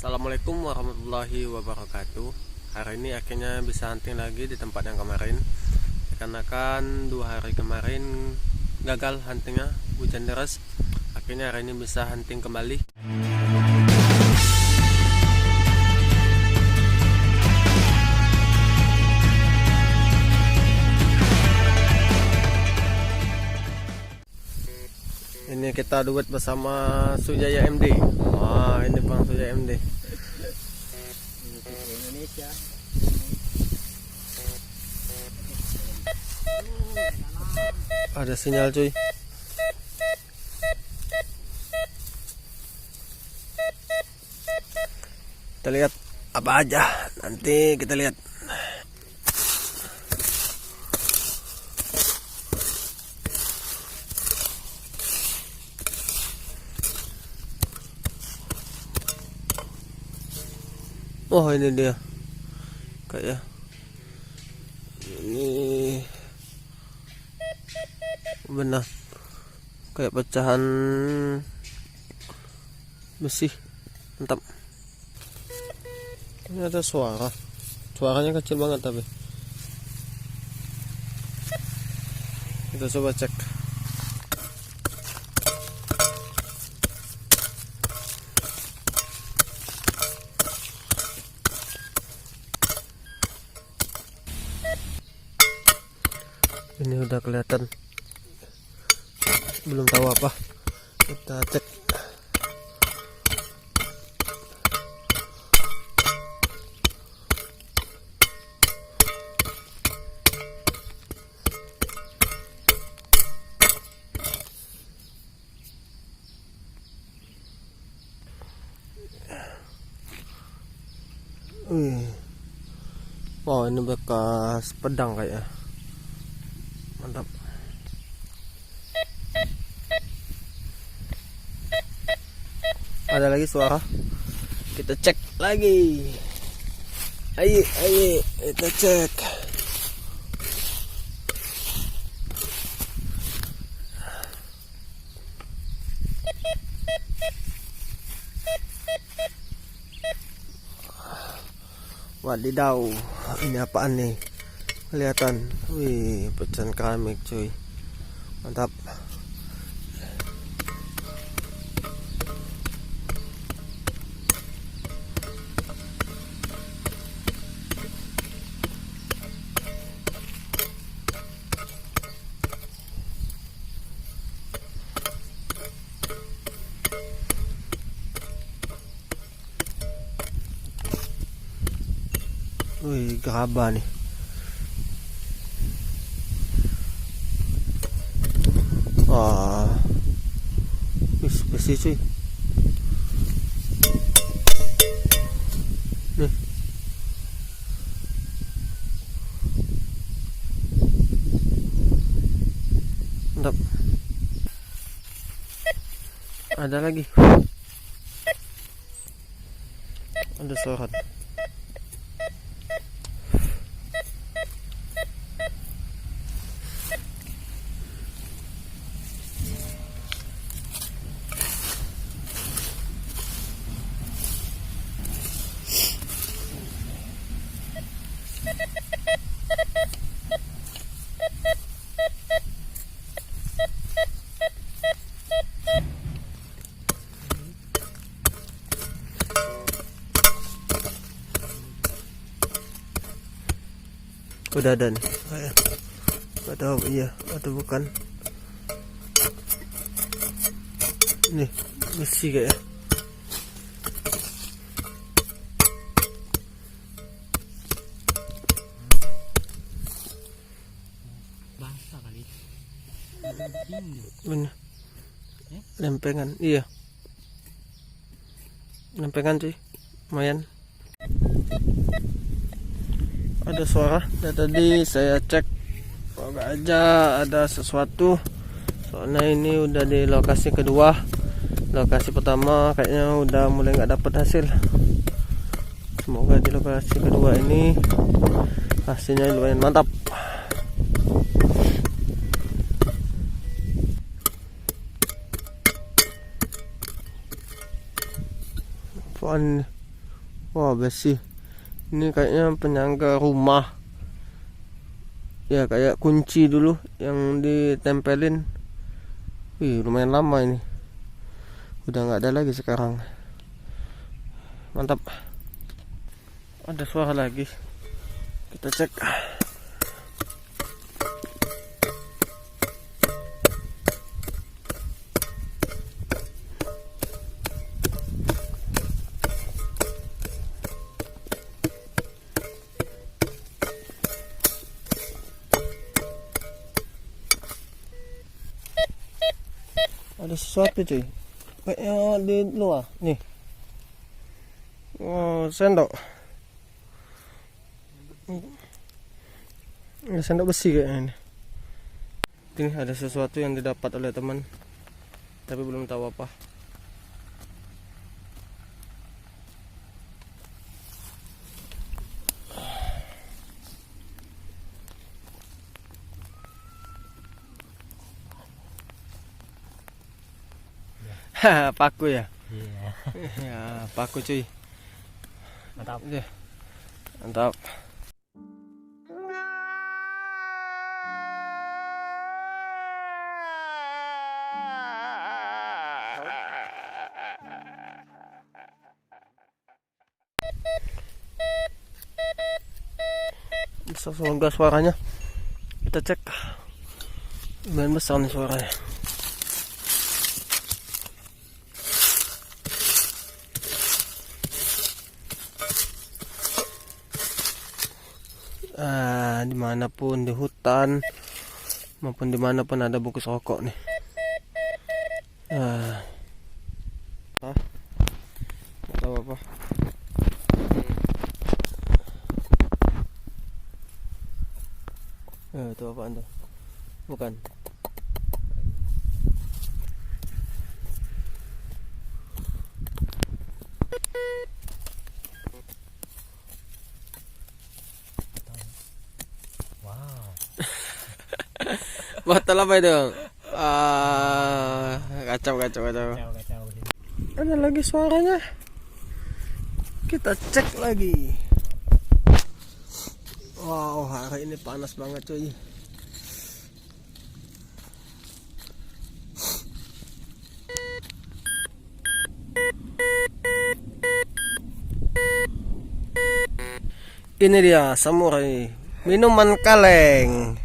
Assalamualaikum warahmatullahi wabarakatuh. Hari ini akhirnya bisa hunting lagi di tempat yang kemarin. Dikarenakan 2 hari kemarin gagal huntingnya, hujan deras. Akhirnya hari ini bisa hunting kembali. Ini kita duet bersama Sudah MD. Wah, ini Bang Sudah MD. Indonesia. Ada sinyal cuy. Kita lihat apa aja. Nanti kita lihat. Oh, ini dia. Kayak ini benar kayak pecahan besi. Mantap. Ini ada suaranya kecil banget, tapi kita coba cek. Ini udah kelihatan, belum tahu apa. Kita cek. Oh, ini bekas pedang kayaknya. Mantap. Ada lagi suara. Kita cek lagi. Ayo kita cek. Wadidaw, ini apaan nih? Kelihatan, wih, pecahan keramik cuy, mantap. Wih, gerabah nih. Wah, besi cuy. Nih. Mantap. Ada lagi. Ada suara. Udah ada nih. Gak tahu iya atau bukan. Nih besi kayak. Basah kali. Bener. Lempengan, iya. Lempengan cuy, lumayan. Ada suara. Dan tadi saya cek, kok aja ada sesuatu. Soalnya ini udah di lokasi kedua. Lokasi pertama kayaknya udah mulai nggak dapat hasil. Semoga di lokasi kedua ini hasilnya lumayan mantap. Pohon Wah, besi. Ini kayaknya penyangga rumah. Ya, kayak kunci dulu yang ditempelin. Wih, lumayan lama ini. Udah nggak ada lagi sekarang. Mantap. Ada suara lagi. Kita cek. Ada sesuatu cuy, kayaknya di luar nih. Oh, sendok. Ini sendok besi kayaknya ini. Ini ada sesuatu yang didapat oleh teman, tapi belum tahu apa. Paku ya? Iya. Ya, paku cuy. Mantap. Ya, mantap. Besar, semoga suaranya. Kita cek. Lumayan besar nih suaranya. Dimanapun di hutan maupun dimanapun ada bungkus rokok nih. Nggak tahu apa. Itu apaan tuh? Bukan. Wow. Botol apa itu? Kacau. Kacau. Ada lagi suaranya. Kita cek lagi. Wow, hari ini panas banget cuy. Ini dia samurai, minuman kaleng.